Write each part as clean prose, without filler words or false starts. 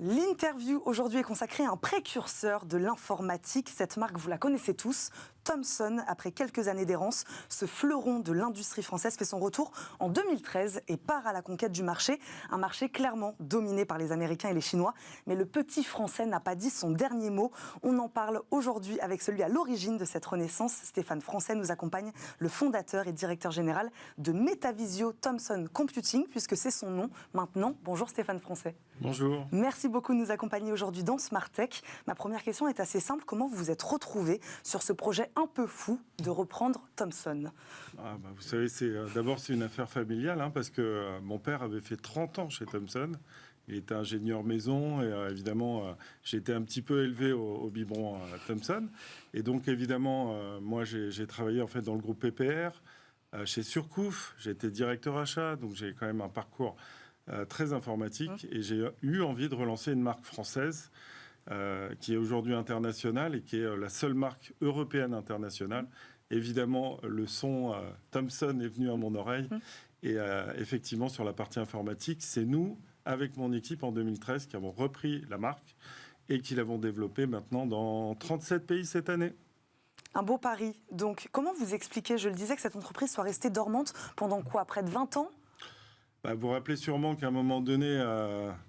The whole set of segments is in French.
L'interview aujourd'hui est consacrée à un précurseur de l'informatique. Cette marque, vous la connaissez tous, Thomson. Après quelques années d'errance, ce fleuron de l'industrie française fait son retour en 2013 et part à la conquête du marché. Un marché clairement dominé par les Américains et les Chinois. Mais le petit Français n'a pas dit son dernier mot. On en parle aujourd'hui avec celui à l'origine de cette renaissance. Stéphane Francet nous accompagne, le fondateur et directeur général de Metavisio Thomson Computing, puisque c'est son nom maintenant. Bonjour Stéphane Francet. Bonjour. Merci beaucoup de nous accompagner aujourd'hui dans Smart Tech. Ma première question est assez simple. Comment vous vous êtes retrouvé sur ce projet un peu fou de reprendre Thomson ? Vous savez, d'abord c'est une affaire familiale, parce que mon père avait fait 30 ans chez Thomson. Il était ingénieur maison et évidemment, j'ai été un petit peu élevé au biberon Thomson. Et donc évidemment, moi j'ai travaillé en fait dans le groupe PPR, chez Surcouf. J'ai été directeur achat, donc j'ai quand même un parcours très informatique. Et j'ai eu envie de relancer une marque française qui est aujourd'hui internationale et qui est la seule marque européenne internationale. Évidemment, le son Thomson est venu à mon oreille. Et effectivement, sur la partie informatique, c'est nous, avec mon équipe en 2013, qui avons repris la marque et qui l'avons développée maintenant dans 37 pays cette année. Un beau pari. Donc, comment vous expliquez, je le disais, que cette entreprise soit restée dormante pendant quoi ? Près de 20 ans ? Vous vous rappelez sûrement qu'à un moment donné,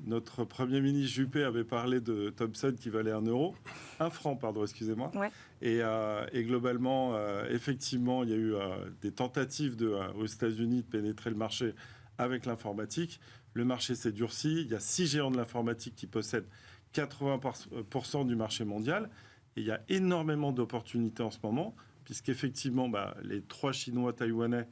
notre Premier ministre Juppé avait parlé de Thomson qui valait 1 franc, pardon, excusez-moi. Ouais. Et globalement, effectivement, il y a eu des tentatives aux États-Unis de pénétrer le marché avec l'informatique. Le marché s'est durci. Il y a 6 géants de l'informatique qui possèdent 80% du marché mondial. Et il y a énormément d'opportunités en ce moment, puisqu'effectivement, les 3 Chinois taïwanais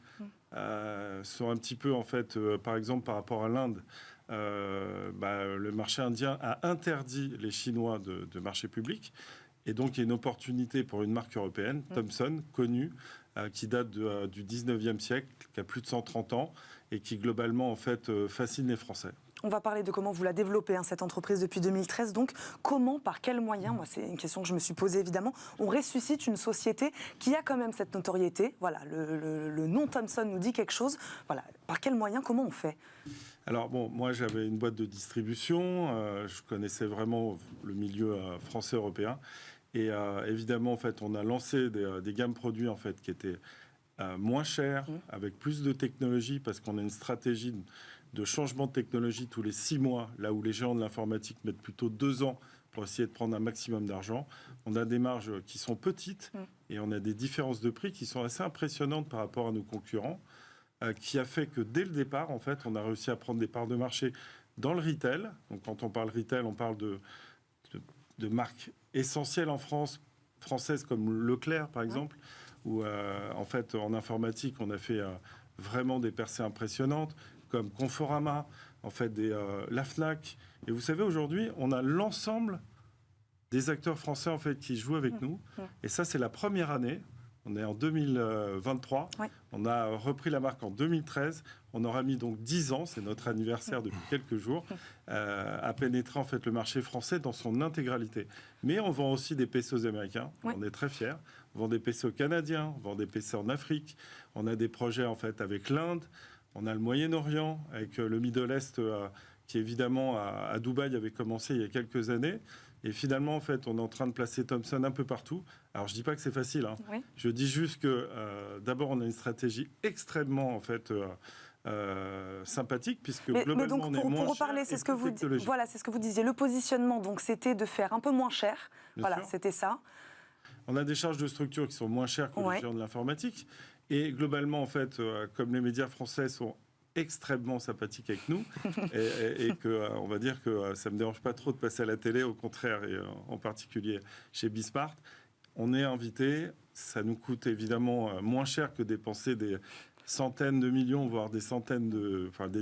sont un petit peu, en fait, par exemple, par rapport à l'Inde, le marché indien a interdit les Chinois de marché public. Et donc, il y a une opportunité pour une marque européenne, Thomson, connue, qui date du 19e siècle, qui a plus de 130 ans, et qui, globalement, en fait, fascine les Français. On va parler de comment vous la développez, cette entreprise, depuis 2013. Donc, comment, par quels moyens, moi, c'est une question que je me suis posée, évidemment, on ressuscite une société qui a quand même cette notoriété. Voilà, le nom Thomson nous dit quelque chose. Voilà, par quels moyens, comment on fait ? Alors, moi, j'avais une boîte de distribution. Je connaissais vraiment le milieu français-européen. Et évidemment, en fait, on a lancé des gammes produits, en fait, qui étaient moins chères, avec plus de technologie, parce qu'on a une stratégie de changement de technologie tous les 6 mois, là où les géants de l'informatique mettent plutôt 2 ans pour essayer de prendre un maximum d'argent. On a des marges qui sont petites et on a des différences de prix qui sont assez impressionnantes par rapport à nos concurrents, qui a fait que dès le départ, en fait, on a réussi à prendre des parts de marché dans le retail. Donc, quand on parle retail, on parle de marques essentielles en France, françaises comme Leclerc, par exemple, où, en fait, en informatique, on a fait vraiment des percées impressionnantes, comme Conforama, en fait, la Fnac. Et vous savez, aujourd'hui, on a l'ensemble des acteurs français, en fait, qui jouent avec nous. Et ça, c'est la première année. On est en 2023. On a repris la marque en 2013. On aura mis donc 10 ans, c'est notre anniversaire depuis quelques jours, à pénétrer en fait le marché français dans son intégralité. Mais on vend aussi des PC aux Américains. On est très fiers. On vend des PC aux Canadiens. On vend des PC en Afrique. On a des projets en fait avec l'Inde. On a le Moyen-Orient avec le Middle East qui évidemment à Dubaï avait commencé il y a quelques années. Et finalement, en fait, on est en train de placer Thomson un peu partout. Alors, je ne dis pas que c'est facile. Je dis juste que, d'abord, on a une stratégie extrêmement, en fait, sympathique, puisque globalement, mais donc, on est moins pour reparler, cher. c'est ce que vous disiez. Le positionnement, donc, c'était de faire un peu moins cher. Bien sûr. C'était ça. On a des charges de structure qui sont moins chères que les géants de l'informatique. Et globalement, en fait, comme les médias français sont extrêmement sympathique avec nous et que on va dire que ça me dérange pas trop de passer à la télé, au contraire, et en particulier chez Bismart. On est invité, ça nous coûte évidemment moins cher que dépenser des centaines de millions, voire des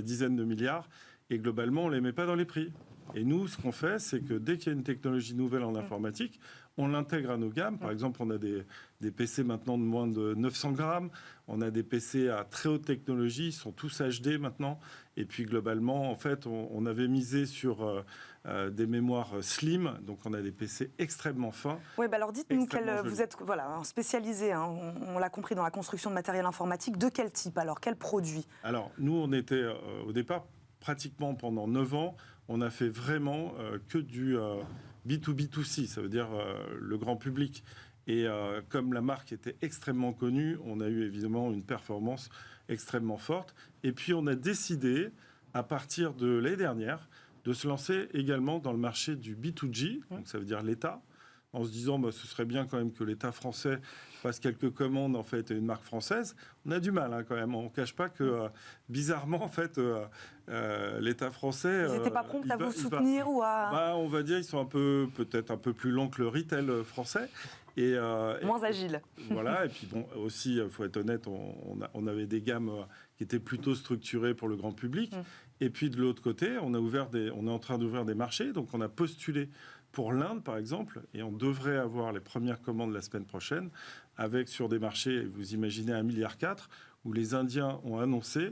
dizaines de milliards, et globalement on les met pas dans les prix. Et nous, ce qu'on fait, c'est que dès qu'il y a une technologie nouvelle en informatique, on l'intègre à nos gammes. Par exemple, on a des PC maintenant de moins de 900 grammes. On a des PC à très haute technologie. Ils sont tous HD maintenant. Et puis, globalement, en fait, on avait misé sur des mémoires slim. Donc, on a des PC extrêmement fins. Oui, alors dites-nous, vous êtes spécialisé, on l'a compris, dans la construction de matériel informatique. De quel type alors ? Quel produit ? Alors, nous, on était au départ pratiquement pendant 9 ans, on a fait vraiment que du B2B2C, ça veut dire le grand public. Et comme la marque était extrêmement connue, on a eu évidemment une performance extrêmement forte. Et puis on a décidé, à partir de l'année dernière, de se lancer également dans le marché du B2G, donc ça veut dire l'État, en se disant ce serait bien quand même que l'État français fasse quelques commandes en fait à une marque française. On a du mal quand même. On ne cache pas que bizarrement en fait l'État français. Ils n'étaient pas prompts à vous soutenir ou à. On va dire ils sont peut-être un peu plus longs que le retail français. Moins agile. Voilà, et puis bon, aussi, il faut être honnête, on avait des gammes qui étaient plutôt structurées pour le grand public. Et puis de l'autre côté, on est en train d'ouvrir des marchés, donc on a postulé pour l'Inde, par exemple, et on devrait avoir les premières commandes la semaine prochaine, avec sur des marchés, vous imaginez, 1,4 milliard, où les Indiens ont annoncé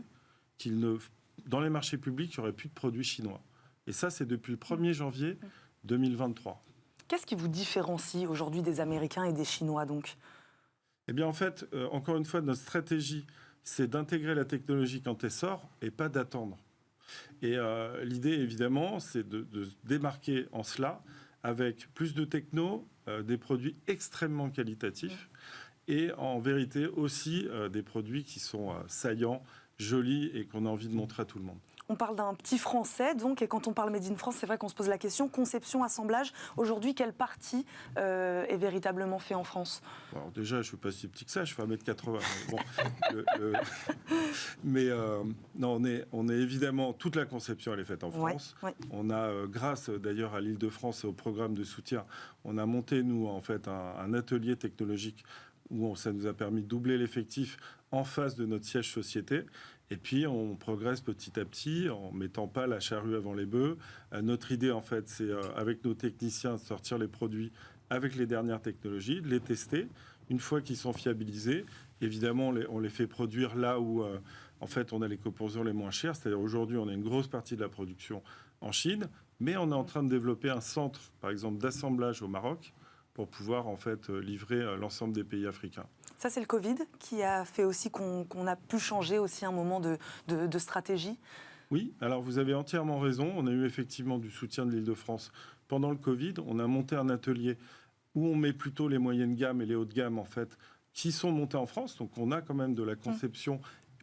dans les marchés publics, il n'y aurait plus de produits chinois. Et ça, c'est depuis le 1er janvier 2023. Qu'est-ce qui vous différencie aujourd'hui des Américains et des Chinois, donc ? Eh bien, en fait, encore une fois, notre stratégie, c'est d'intégrer la technologie quand elle sort et pas d'attendre. Et l'idée, évidemment, c'est de se démarquer en cela avec plus de techno, des produits extrêmement qualitatifs et en vérité aussi des produits qui sont saillants, jolis et qu'on a envie de montrer à tout le monde. On parle d'un petit français, donc, et quand on parle Made in France, c'est vrai qu'on se pose la question, conception, assemblage, aujourd'hui, quelle partie est véritablement fait en France ? Alors déjà, je ne suis pas si petit que ça, je fais 1m80. Mais non, on est évidemment, toute la conception, elle est faite en France. Ouais. On a, grâce d'ailleurs à l'Île-de-France et au programme de soutien, on a monté, nous, en fait, un atelier technologique où ça nous a permis de doubler l'effectif en face de notre siège société. Et puis, on progresse petit à petit en mettant pas la charrue avant les bœufs. Notre idée, en fait, c'est avec nos techniciens de sortir les produits avec les dernières technologies, de les tester. Une fois qu'ils sont fiabilisés, évidemment, on les fait produire là où, en fait, on a les composants les moins chers. C'est-à-dire aujourd'hui, on a une grosse partie de la production en Chine, mais on est en train de développer un centre, par exemple, d'assemblage au Maroc pour pouvoir, en fait, livrer l'ensemble des pays africains. Ça, c'est le Covid qui a fait aussi qu'on a pu changer aussi un moment de stratégie. Oui, alors vous avez entièrement raison. On a eu effectivement du soutien de l'Île-de-France pendant le Covid. On a monté un atelier où on met plutôt les moyennes gammes et les hautes gammes, en fait, qui sont montées en France. Donc on a quand même de la conception,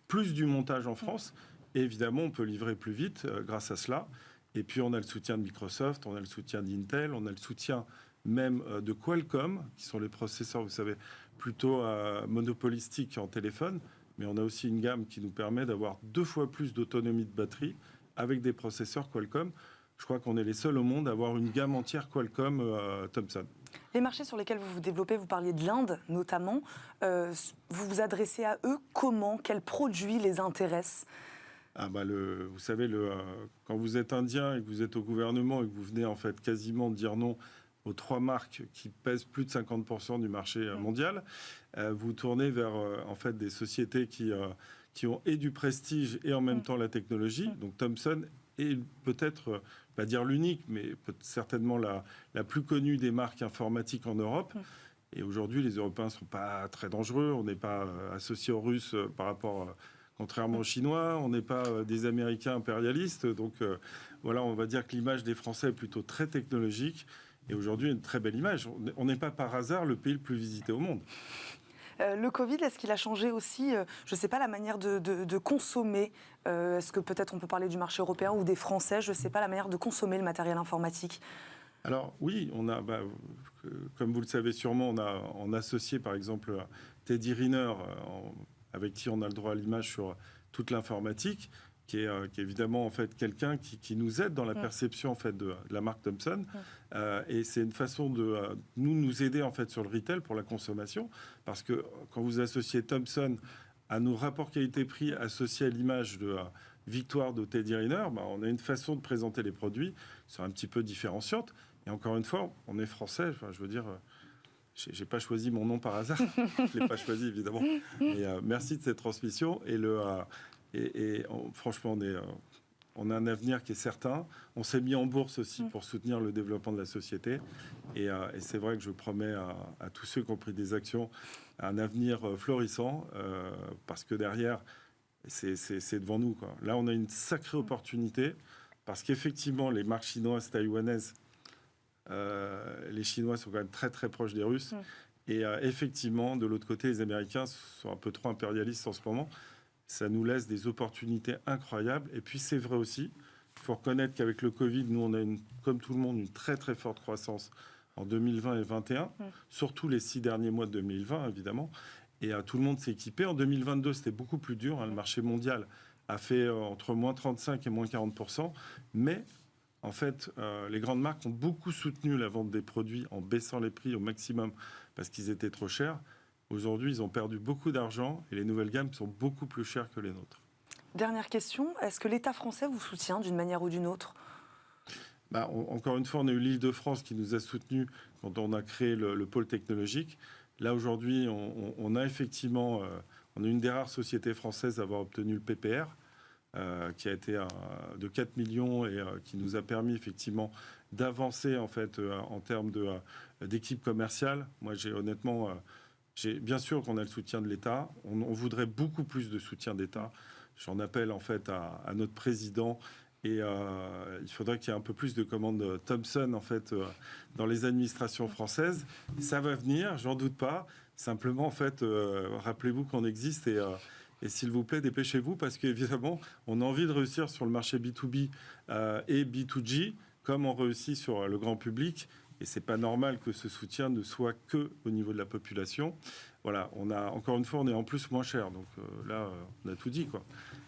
plus du montage en France. Et évidemment, on peut livrer plus vite grâce à cela. Et puis on a le soutien de Microsoft, on a le soutien d'Intel, on a le soutien même de Qualcomm, qui sont les processeurs, vous savez, plutôt monopolistiques en téléphone. Mais on a aussi une gamme qui nous permet d'avoir 2 fois plus d'autonomie de batterie avec des processeurs Qualcomm. Je crois qu'on est les seuls au monde à avoir une gamme entière Qualcomm Thomson. Les marchés sur lesquels vous vous développez, vous parliez de l'Inde notamment. Vous vous adressez à eux comment ? Quels produits les intéressent ? Vous savez, quand vous êtes indien et que vous êtes au gouvernement et que vous venez en fait quasiment dire non aux 3 marques qui pèsent plus de 50% du marché mondial, vous tournez vers en fait des sociétés qui ont et du prestige et en même temps la technologie. Donc Thomson est peut-être, pas dire l'unique, mais certainement la plus connue des marques informatiques en Europe. Et aujourd'hui, les Européens ne sont pas très dangereux. On n'est pas associés aux Russes par rapport, contrairement aux Chinois. On n'est pas des Américains impérialistes. Donc voilà, on va dire que l'image des Français est plutôt très technologique. Et aujourd'hui, une très belle image. On n'est pas par hasard le pays le plus visité au monde. Le Covid, est-ce qu'il a changé aussi, je ne sais pas, la manière de consommer ? Est-ce que peut-être on peut parler du marché européen ou des Français ? Je ne sais pas, la manière de consommer le matériel informatique. Alors oui, on a, comme vous le savez sûrement, on a associé par exemple Teddy Riner, avec qui on a le droit à l'image sur toute l'informatique, qui est évidemment en fait quelqu'un qui nous aide dans la perception en fait de la marque Thomson. Et c'est une façon de nous aider en fait sur le retail pour la consommation, parce que quand vous associez Thomson à nos rapports qualité-prix associés à l'image de victoire de Teddy Riner, on a une façon de présenter les produits qui sont un petit peu différenciantes. Et encore une fois, on est français. Enfin, je veux dire, j'ai pas choisi mon nom par hasard. Je l'ai pas choisi évidemment. Mais merci de cette transmission et franchement, on a un avenir qui est certain. On s'est mis en bourse aussi pour soutenir le développement de la société. Et c'est vrai que je promets à tous ceux qui ont pris des actions un avenir florissant, parce que derrière, c'est devant nous, quoi. Là, on a une sacrée opportunité parce qu'effectivement, les marques chinoises, taïwanaises, les Chinois sont quand même très très proches des Russes. Et effectivement, de l'autre côté, les Américains sont un peu trop impérialistes en ce moment. Ça nous laisse des opportunités incroyables. Et puis, c'est vrai aussi, il faut reconnaître qu'avec le Covid, nous, on a, comme tout le monde, une très très forte croissance en 2020 et 2021, surtout les 6 derniers mois de 2020, évidemment. Et tout le monde s'est équipé. En 2022, c'était beaucoup plus dur. Le marché mondial a fait entre moins 35 et moins 40%. Mais en fait, les grandes marques ont beaucoup soutenu la vente des produits en baissant les prix au maximum parce qu'ils étaient trop chers. Aujourd'hui, ils ont perdu beaucoup d'argent et les nouvelles gammes sont beaucoup plus chères que les nôtres. Dernière question, est-ce que l'État français vous soutient d'une manière ou d'une autre ? Encore une fois, on a eu l'Île-de-France qui nous a soutenus quand on a créé le pôle technologique. Là, aujourd'hui, on a effectivement on est une des rares sociétés françaises à avoir obtenu le PPR, qui a été de 4 millions et qui nous a permis effectivement d'avancer en fait en termes d'équipe commerciale. Moi, bien sûr qu'on a le soutien de l'État. On voudrait beaucoup plus de soutien d'État. J'en appelle en fait à notre président. Et il faudrait qu'il y ait un peu plus de commandes Thomson en fait dans les administrations françaises. Ça va venir, j'en doute pas. Simplement en fait, rappelez-vous qu'on existe et s'il vous plaît, dépêchez-vous parce qu'évidemment, on a envie de réussir sur le marché B2B et B2G comme on réussit sur le grand public. Et c'est pas normal que ce soutien ne soit que au niveau de la population. Voilà, encore une fois, on est en plus moins cher. Donc là, on a tout dit, quoi.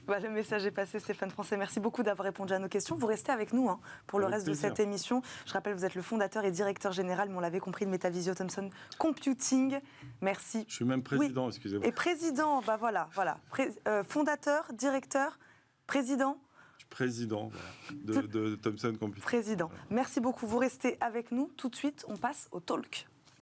Le message est passé, Stéphane Francet. Merci beaucoup d'avoir répondu à nos questions. Vous restez avec nous pour le reste de cette émission. Je rappelle, vous êtes le fondateur et directeur général, mais on l'avait compris, de Metavisio Thomson Computing. Merci. Je suis même président, excusez-moi. Et président, voilà. Fondateur, directeur, président. Président de Thomson Computing. Président. Merci beaucoup. Vous restez avec nous. Tout de suite, on passe au talk.